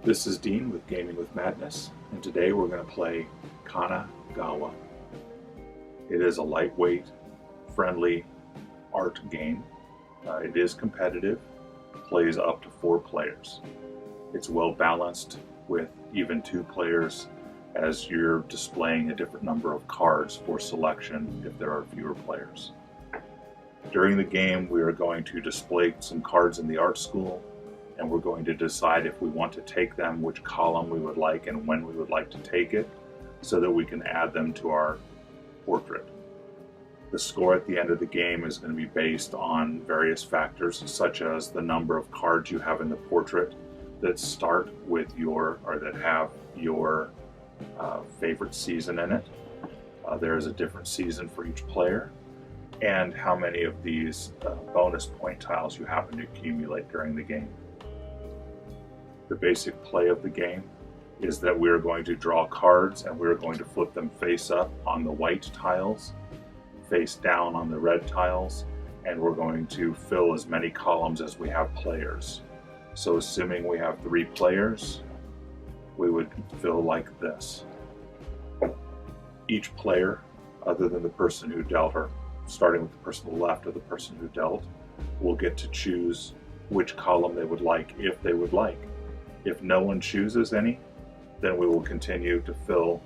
This is Dean with Gaming with Madness, and today we're going to play Kana Gawa. It is a lightweight, friendly art game. It is competitive, plays up to 4 players. It's well balanced with even 2 players as you're displaying a different number of cards for selection if there are fewer players. During the game, we are going to display some cards in the art school, and we're going to decide if we want to take them, which column we would like, and when we would like to take it, so that we can add them to our portrait. The score at the end of the game is going to be based on various factors, such as the number of cards you have in the portrait that start with that have your favorite season in it. There is a different season for each player, and how many of these bonus point tiles you happen to accumulate during the game. The basic play of the game is that we are going to draw cards and we are going to flip them face up on the white tiles, face down on the red tiles, and we're going to fill as many columns as we have players. So assuming we have 3 players, we would fill like this. Each player, other than the person who dealt, or starting with the person on the left or the person who dealt, will get to choose which column they would like if they would like. If no one chooses any, then we will continue to fill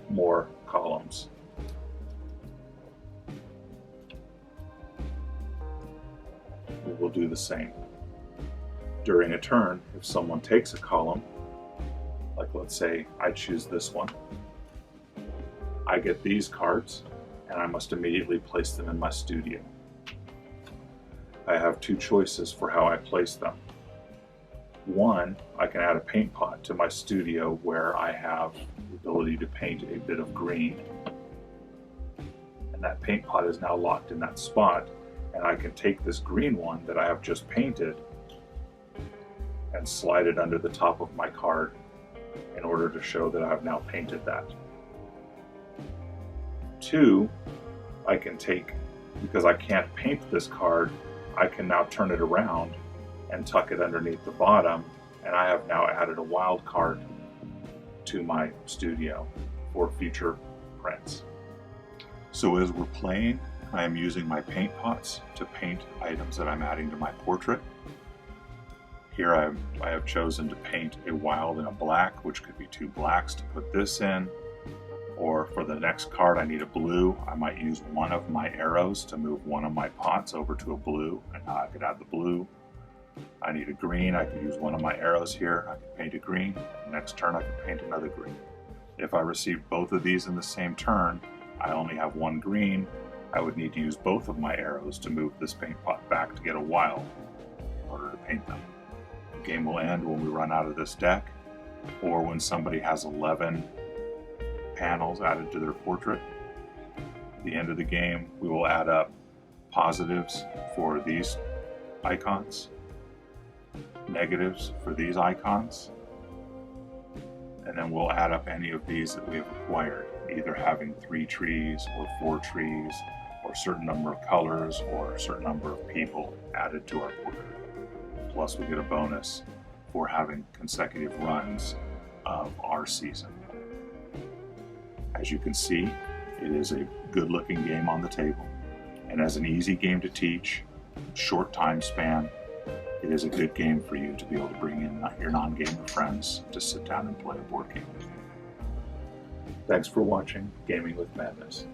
more columns. We will do the same. During a turn, if someone takes a column, like let's say I choose this one, I get these cards and I must immediately place them in my studio. I have 2 choices for how I place them. One, I can add a paint pot to my studio where I have the ability to paint a bit of green. And that paint pot is now locked in that spot, and I can take this green one that I have just painted and slide it under the top of my card in order to show that I have now painted that. 2, I can take, because I can't paint this card, I can now turn it around and tuck it underneath the bottom, and I have now added a wild card to my studio for future prints. So as we're playing, I am using my paint pots to paint items that I'm adding to my portrait. Here I have chosen to paint a wild and a black, which could be 2 blacks to put this in. Or for the next card, I need a blue. I might use one of my arrows to move one of my pots over to a blue, and now I could add the blue. I need a green. I could use one of my arrows here. I could paint a green. Next turn, I could paint another green. If I received both of these in the same turn, I only have 1 green. I would need to use both of my arrows to move this paint pot back to get a wild in order to paint them. The game will end when we run out of this deck, or when somebody has 11 panels added to their portrait. At the end of the game, we will add up positives for these icons, negatives for these icons, and then we'll add up any of these that we have acquired, either having 3 trees or 4 trees, or a certain number of colors, or a certain number of people added to our portrait. Plus we get a bonus for having consecutive runs of our season. As you can see, it is a good-looking game on the table, and as an easy game to teach, short time span, it is a good game for you to be able to bring in your non-gamer friends to sit down and play a board game with you. Thanks for watching Gaming with Madness.